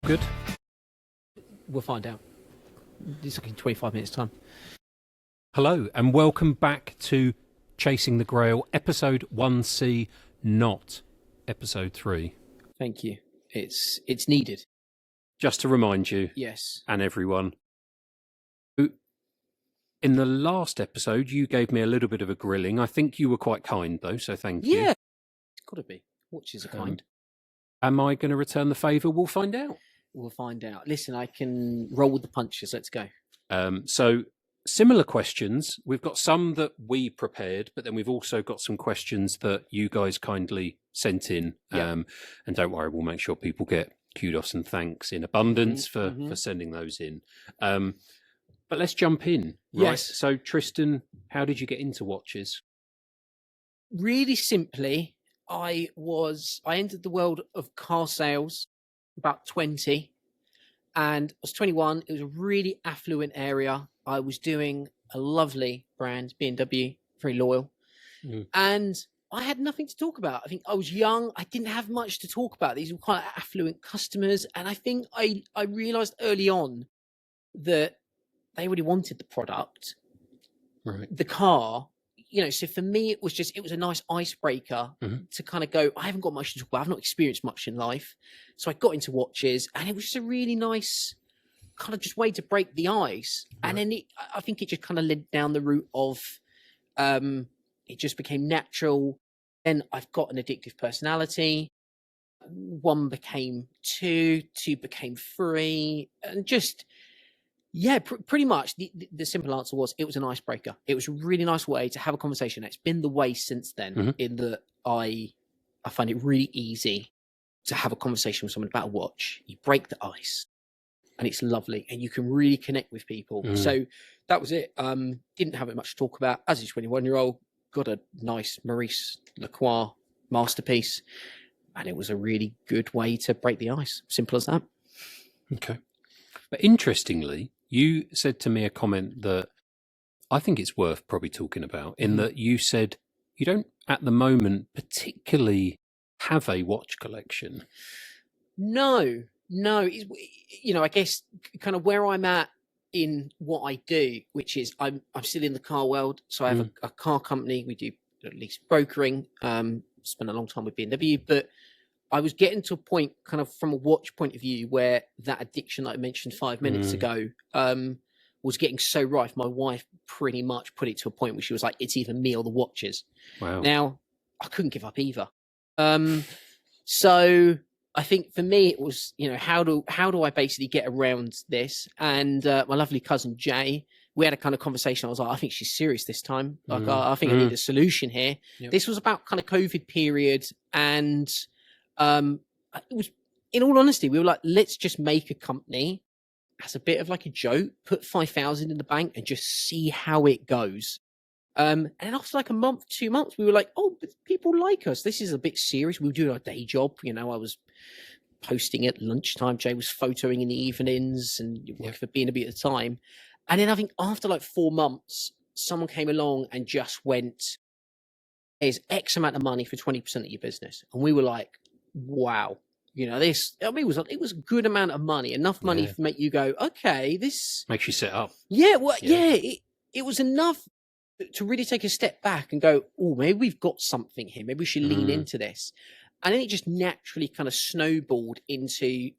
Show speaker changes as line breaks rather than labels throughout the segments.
Good.
We'll find out. It's like in 25 minutes' time.
Hello, and welcome back to Chasing the Grail, episode 1C, not episode 3.
Thank you. It's needed.
Just to remind you,
Yes.
and everyone, in the last episode, you gave me a little bit of a grilling. I think you were quite kind, though, so thank you.
Yeah. It's got to be. Watches are kind.
Am I going to return the favour? We'll find out.
We'll find out. Listen, I can roll with the punches. Let's go.
So, similar questions. We've got some that we prepared, but then we've also got some questions that you guys kindly sent in.
Yeah.
And don't worry, we'll make sure people get kudos and thanks in abundance for sending those in. But let's jump in. Right?
Yes.
So, Tristan, how did you get into watches?
Really simply, I entered the world of car sales about 20, and I was 21. It was a really affluent area. I was doing a lovely brand, BMW, very loyal. And I had nothing to talk about. I think I was young. I didn't have much to talk about. These were quite affluent customers. And I think I realized early on that they really wanted the product,
Right.
the car. So for me, it was a nice icebreaker to kind of go, I haven't got much to talk about. I've not experienced much in life. So I got into watches, and it was just a really nice kind of just way to break the ice. Right. And then I think it just kind of led down the route of, it just became natural. Then I've got an addictive personality. 1 became 2, 2 became 3, and just... Yeah, pretty much. The simple answer was it was an icebreaker. It was a really nice way to have a conversation. It's been the way since then, in that I find it really easy to have a conversation with someone about a watch. You break the ice, and it's lovely, and you can really connect with people. So that was it. Didn't have it much to talk about. As a 21-year-old, got a nice Maurice Lacroix masterpiece, and it was a really good way to break the ice. Simple as that.
Okay. But interestingly, you said to me a comment that I think it's worth probably talking about, in that you said you don't at the moment particularly have a watch collection.
No. I guess kind of where I'm at in what I do, which is I'm still in the car world. So I have a car company. We do at least brokering, spent a long time with BMW, but I was getting to a point kind of from a watch point of view where that addiction that I mentioned 5 minutes ago was getting so rife. My wife pretty much put it to a point where she was like, it's either me or the watches.
Wow.
Now, I couldn't give up either. So I think for me, it was, how do I basically get around this? And my lovely cousin, Jay, we had a kind of conversation. I was like, I think she's serious this time. Like, I think I need a solution here. Yep. This was about kind of COVID period, and it was, in all honesty, we were like, let's just make a company as a bit of like a joke, put 5,000 in the bank and just see how it goes. And after like a month, 2 months, we were like, oh, but people like us. This is a bit serious. We were doing our day job. I was posting at lunchtime. Jay was photoing in the evenings and working for B&B at the time. And then I think after like 4 months, someone came along and just went, there's X amount of money for 20% of your business. And we were like, wow, this, it was a good amount of money, enough money to make you go, okay, this
makes you sit up.
Yeah. Well, it was enough to really take a step back and go, oh, maybe we've got something here. Maybe we should lean into this. And then it just naturally kind of snowballed into,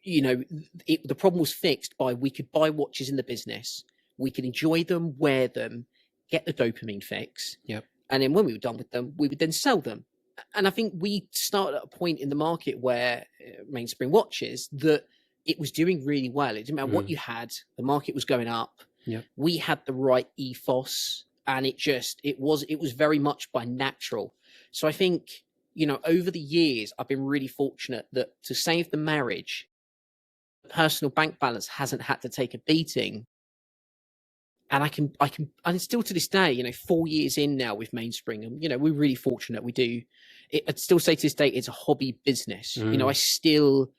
the problem was fixed by, we could buy watches in the business. We could enjoy them, wear them, get the dopamine fix.
Yep.
And then when we were done with them, we would then sell them. And I think we started at a point in the market where Mainspring watches, that it was doing really well. It didn't matter what you had. The market was going up.
Yep.
We had the right ethos, and it was very much by natural. So I think, over the years, I've been really fortunate that to save the marriage, personal bank balance hasn't had to take a beating. And I can, and still to this day, 4 years in now with Mainspring, and, we're really fortunate. We do, I'd still say to this day, it's a hobby business. I still,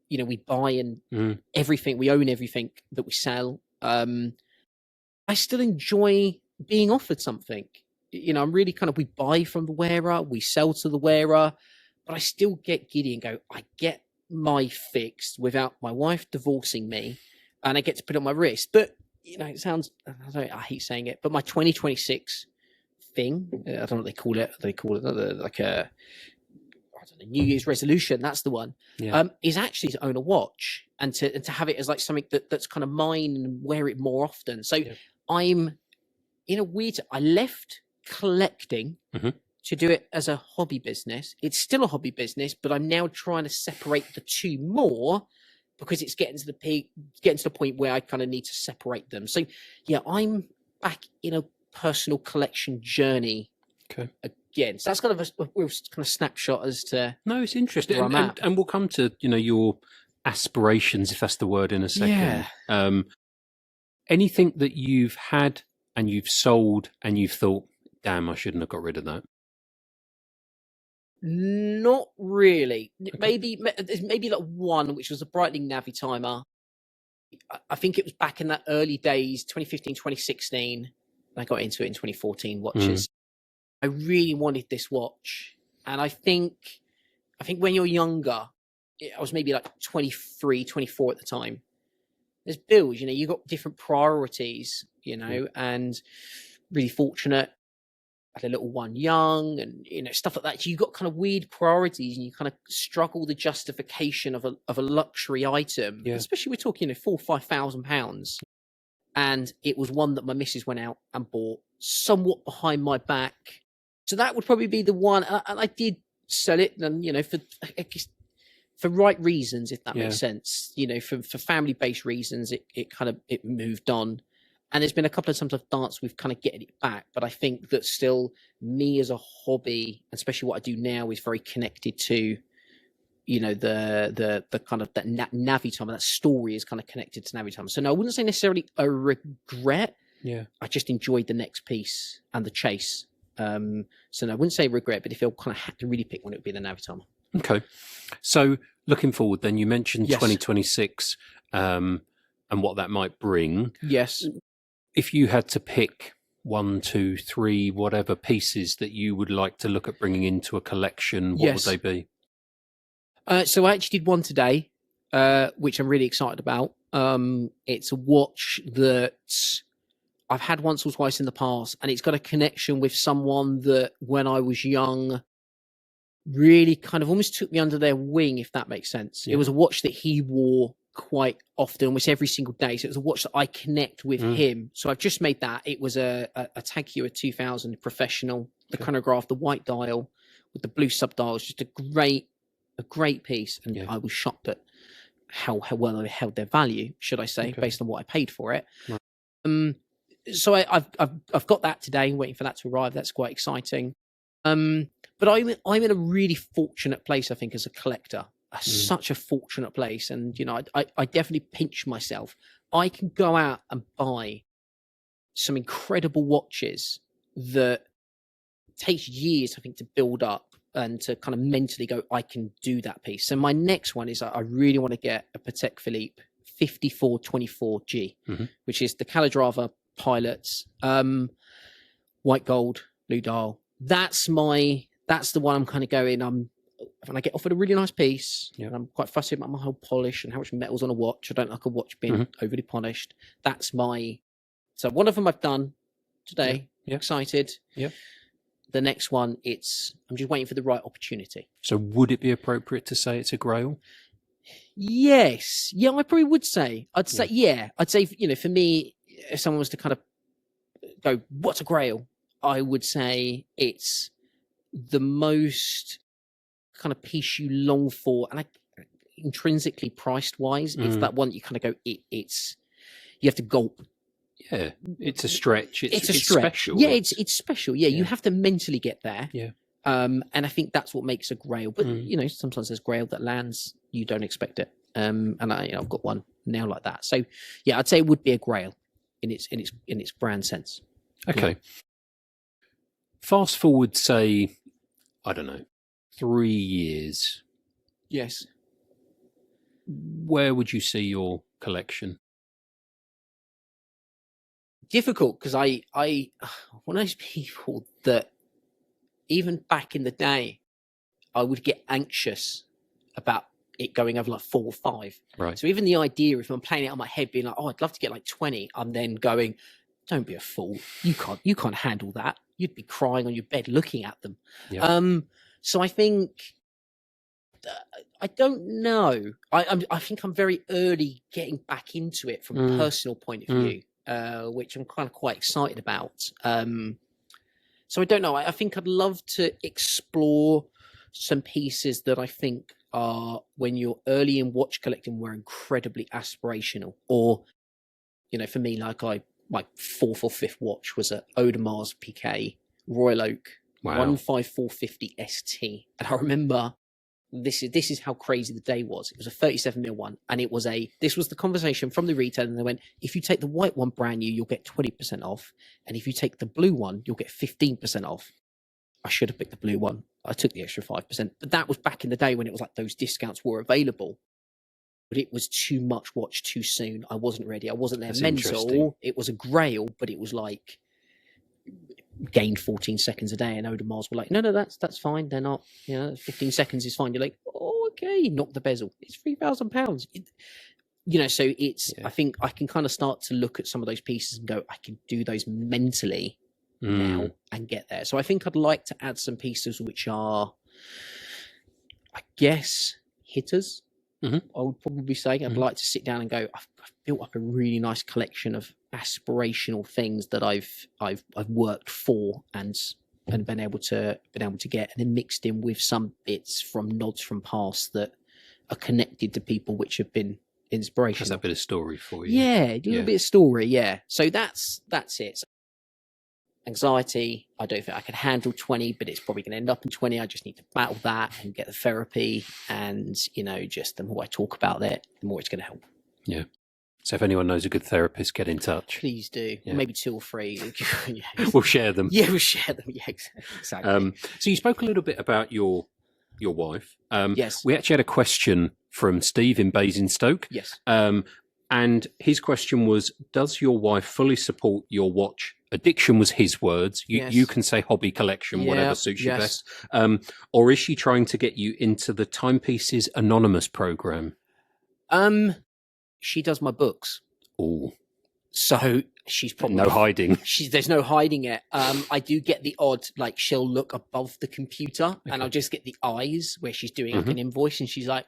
we buy and everything, we own everything that we sell. I still enjoy being offered something. I'm really we buy from the wearer, we sell to the wearer, but I still get giddy and go, I get my fixed without my wife divorcing me, and I get to put it on my wrist. But it sounds, I hate saying it, but my 2026 thing, I don't know what they call it. They call it like a, I don't know, New Year's resolution. That's the one.
Yeah.
Is actually to own a watch and to have it as like something that's kind of mine and wear it more often. So I'm in a weird. I left collecting to do it as a hobby business. It's still a hobby business, but I'm now trying to separate the two more, because it's getting to the point where I kind of need to separate them. So yeah, I'm back in a personal collection journey.
Okay.
Again, so that's kind of a real kind of snapshot as to.
No, it's interesting,
where I'm at.
and we'll come to your aspirations, if that's the word, in a second.
Yeah.
Anything that you've had and you've sold and you've thought, damn, I shouldn't have got rid of that?
Not really.
Okay.
Maybe like one, which was a Breitling Navi timer. I think it was back in that early days, 2015, 2016. I got into it in 2014 watches. I really wanted this watch. And I think when you're younger, I was maybe like 23, 24 at the time. There's bills, you got different priorities, and really fortunate. I had a little one young and, stuff like that. So you got kind of weird priorities and you kind of struggle the justification of a luxury item, especially we're talking, £4,000 or £5,000. And it was one that my missus went out and bought somewhat behind my back. So that would probably be the one. And I did sell it, and for right reasons, if that makes sense. For family-based reasons, it moved on. And there's been a couple of times I've danced with kind of getting it back, but I think that still me as a hobby, especially what I do now, is very connected to, the kind of that Navi timer. That story is kind of connected to Navi timer. So no, I wouldn't say necessarily a regret.
Yeah,
I just enjoyed the next piece and the chase. So no, I wouldn't say regret, but if I kind of had to really pick one, it would be the Navi timer.
Okay. So looking forward, then you mentioned 2026 and what that might bring.
Yes.
If you had to pick 1, 2, 3, whatever pieces that you would like to look at bringing into a collection, what would they be?
So I actually did one today, which I'm really excited about. It's a watch that I've had once or twice in the past, and it's got a connection with someone that when I was young really kind of almost took me under their wing, if that makes sense. It was a watch that he wore quite often, almost every single day. So it was a watch that I connect with him. So I've just made that. It was a Tag Heuer 2000 professional, the chronograph, the white dial with the blue subdials, just a great piece. And I was shocked at how well they held their value, should I say, based on what I paid for it. Right. So I've got that today, waiting for that to arrive. That's quite exciting. But I'm in a really fortunate place, I think, as a collector. Such a fortunate place, and I definitely pinch myself. I can go out and buy some incredible watches that takes years, I think, to build up and to kind of mentally go, I can do that piece. So my next one is I really want to get a Patek Philippe 5424G, which is the Calatrava Pilots, white gold, blue dial. That's the one I'm kind of going. When I get offered a really nice piece, and I'm quite fussy about my whole polish and how much metal's on a watch. I don't like a watch being overly polished. So one of them I've done today. Excited. Yeah. The next one, I'm just waiting for the right opportunity.
So would it be appropriate to say it's a Grail?
Yes. Yeah, I probably would say. I'd say, for me, if someone was to kind of go, what's a Grail? I would say it's the most kind of piece you long for, and intrinsically priced wise, it's that one you kind of go, it's you have to gulp.
Yeah, it's a stretch. It's
a stretch.
Special.
Yeah, it's special. Yeah, you have to mentally get there.
Yeah.
And I think that's what makes a Grail. But sometimes there's Grail that lands, you don't expect it. And I've got one now like that. So yeah, I'd say it would be a Grail in its brand sense.
Okay. Fast forward, say, I don't know, 3 years.
Yes.
Where would you see your collection?
Difficult, because I one of those people that even back in the day, I would get anxious about it going over like 4 or 5.
Right.
So even the idea, if I'm playing it on my head, being like, oh, I'd love to get like 20, I'm then going, don't be a fool. You can't handle that. You'd be crying on your bed looking at them.
Yep.
So I think, I don't know. I think I'm very early getting back into it from a personal point of view, which I'm kind of quite excited about. So I don't know. I think I'd love to explore some pieces that I think are, when you're early in watch collecting, were incredibly aspirational. Or, you know, for me, like my 4th or 5th watch was a Audemars Piguet Royal Oak 15450 ST, and I remember this is how crazy the day was. It was a 37mm one, and this was the conversation from the retailer, and they went, if you take the white one brand new, you'll get 20% off, and if you take the blue one, you'll get 15% off. I should have picked the blue one. I took the extra 5%, but that was back in the day when it was like those discounts were available. But it was too much watch too soon. I wasn't ready. I wasn't there mental. It was a Grail, but it was like gained 14 seconds a day, and Audemars were like, no, that's fine. They're not, 15 seconds is fine. You're like, oh, okay, knock the bezel. It's £3,000. So it's, I think I can kind of start to look at some of those pieces and go, I can do those mentally now and get there. So I think I'd like to add some pieces which are, I guess, hitters. I would probably say I'd like to sit down and go, I've built up a really nice collection of aspirational things that I've worked for and been able to get, and then mixed in with some bits from nods from past that are connected to people which have been inspirational.
Has that bit of story for you?
Yeah, a little bit of story. Yeah. So that's it. Anxiety, I don't think I can handle 20, but it's probably going to end up in 20. I just need to battle that and get the therapy, and just the more I talk about it, the more it's going to help.
Yeah. So if anyone knows a good therapist, get in touch.
Please do. Yeah. Maybe 2 or 3.
We'll share them.
Yeah, we'll share them. Yeah, exactly.
So you spoke a little bit about your wife.
Yes.
We actually had a question from Steve in Basingstoke.
Yes.
And his question was, does your wife fully support your watch addiction, was his words. You can say hobby collection, whatever suits you best. Or is she trying to get you into the Timepieces Anonymous program?
She does my books.
Oh.
So she's probably
no hiding.
There's no hiding it. I do get the odd, like, she'll look above the computer and I'll just get the eyes where she's doing like an invoice, and she's like,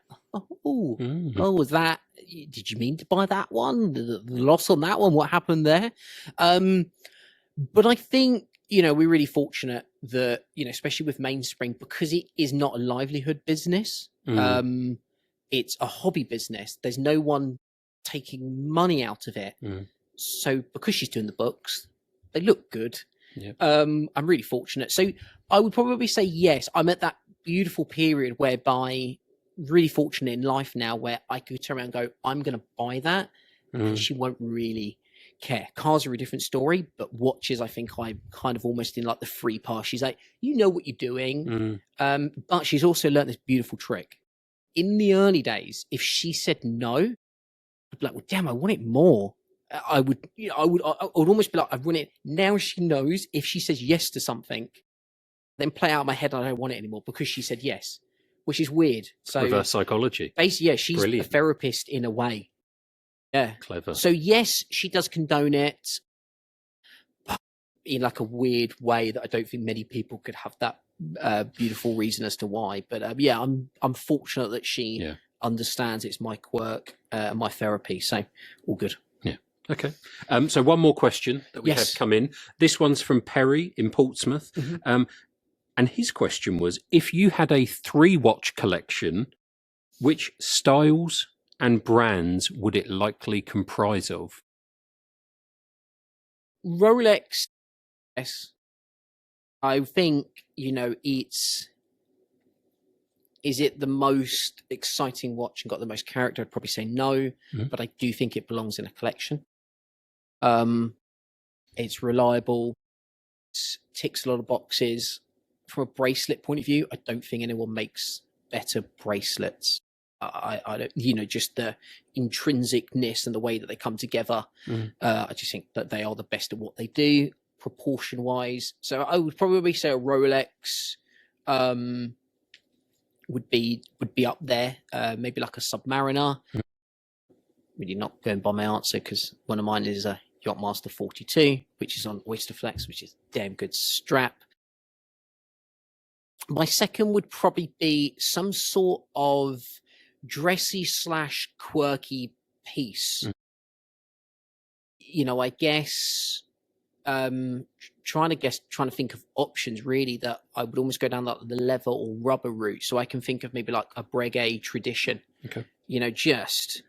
oh, was that, did you mean to buy that one? The loss on that one? What happened there? But I think, we're really fortunate that, especially with Mainspring, because it is not a livelihood business. It's a hobby business. There's no one taking money out of it. So because she's doing the books, they look good. Yep. I'm really fortunate. So I would probably say yes. I'm at that beautiful period whereby, really fortunate in life now, where I could turn around and go, I'm going to buy that. And she won't really care. Cars are a different story, but watches, I think I'm kind of almost in like the free pass. She's like, you know what you're doing. But she's also learned this beautiful trick. In the early days, if she said no, I'd be like, well, damn, I want it more. I would almost be like, I want it. Now she knows if she says yes to something, then play out of my head, I don't want it anymore because she said yes, which is weird. So
reverse psychology.
Basically, yeah, she's a therapist in a way. Yeah.
Clever.
So yes, she does condone it, but in like a weird way that I don't think many people could have that beautiful reason as to why. But I'm fortunate that she understands it's my quirk, my therapy. So all good.
Yeah. Okay. So one more question that we had come in. This one's from Perry in Portsmouth. And his question was, if you had a 3-watch collection, which styles and brands would it likely comprise of?
Rolex, yes. I think, is it the most exciting watch and got the most character? I'd probably say no, but I do think it belongs in a collection. It's reliable, it ticks a lot of boxes. From a bracelet point of view, I don't think anyone makes better bracelets. I don't, just the intrinsicness and the way that they come together. I just think that they are the best at what they do, proportion wise. So I would probably say a Rolex, would be up there. Maybe like a Submariner. Really not going by my answer because one of mine is a Yachtmaster 42, which is on Oyster Flex, which is a damn good strap. My second would probably be some sort of dressy / quirky piece. I guess trying to think of options really that I would almost go down like the leather or rubber route. So I can think of maybe like a Breguet Tradition.
Okay.
Just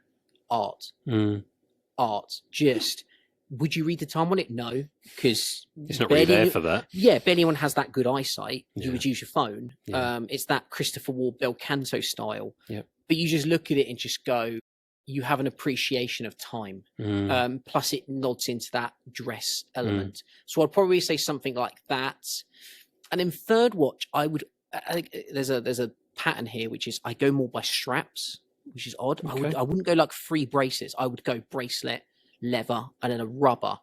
art. Just. Would you read the time on it? No, because
it's not really there for that.
Yeah, if anyone has that good eyesight,
Yeah.
you would use your phone.
Yeah.
It's that Christopher Ward Bel Canto style.
Yeah.
But you just look at it and just go, you have an appreciation of time. Plus it nods into that dress element. So I'd probably say something like that. And then third watch, I think there's a pattern here, which is I go more by straps, which is odd.
Okay.
I wouldn't go like 3 braces. I would go bracelet, leather, and then a rubber.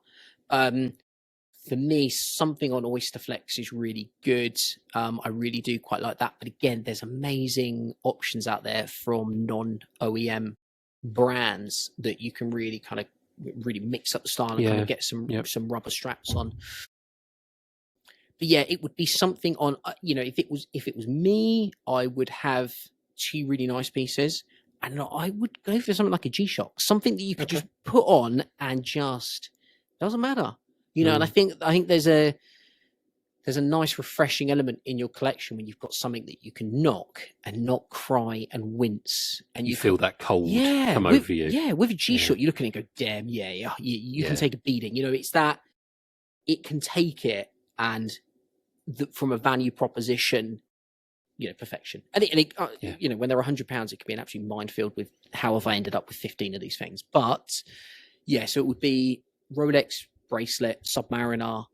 For me, something on Oyster Flex is really good. I really do quite like that. But again, there's amazing options out there from non-OEM brands that you can really kind of really mix up the style and kind of get some rubber straps on. But yeah, it would be something on, if it was me, I would have 2 really nice pieces. And I would go for something like a G-Shock, something that you could just put on and just doesn't matter, And I think there's a nice refreshing element in your collection when you've got something that you can knock and not cry and wince, and
you feel that cold come over you.
Yeah, with a G-Shock, you look at it and go, "Damn, you can take a beating." It's that it can take it, and from a value proposition. Perfection. And when they're £100, it could be an absolute minefield with how have I ended up with 15 of these things. But so it would be Rolex bracelet, Submariner,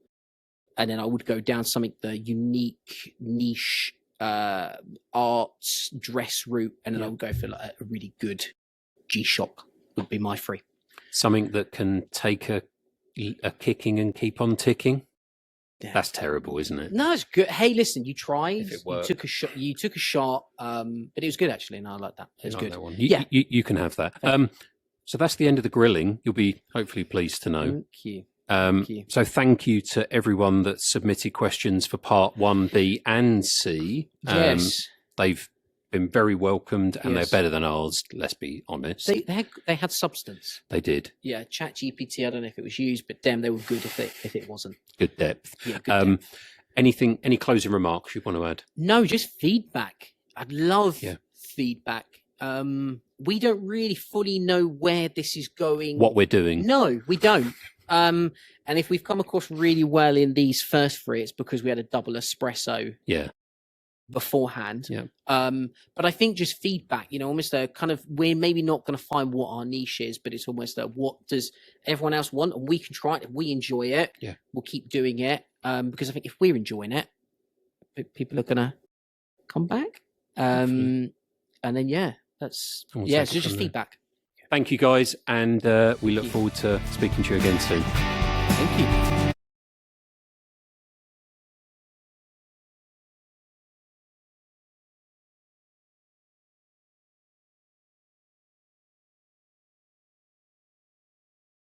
and then I would go down something the unique niche arts dress route, and then I would go for like a really good G-Shock would be my 3.
Something that can take a kicking and keep on ticking. Yeah. That's terrible, isn't it?
No, it's good. Hey, listen, you tried.
If it worked.
You took a shot, but it was good actually. No, I like that. It was good.
That one. You can have that. So that's the end of the grilling. You'll be hopefully pleased to know.
Thank you.
So thank you to everyone that submitted questions for part 1, B, and C.
Yes,
they've been very welcomed, and they're better than ours. Let's be honest.
They had substance.
They did.
Yeah, ChatGPT. I don't know if it was used, but damn, they were good if it wasn't.
Good depth.
Yeah, good depth.
Any closing remarks you want to add?
No, just feedback. I'd love feedback. We don't really fully know where this is going.
What we're doing.
No, we don't. And if we've come across really well in these first 3, it's because we had a double espresso.
Yeah.
Beforehand.
Yeah.
But I think just feedback, almost a kind of, we're maybe not going to find what our niche is, but it's almost a, what does everyone else want? And we can try it. If we enjoy it, we'll keep doing it. Because I think if we're enjoying it, people are going to come back. And then, that's, so just feedback.
Thank you guys. And we look forward to speaking to you again soon.
Thank you.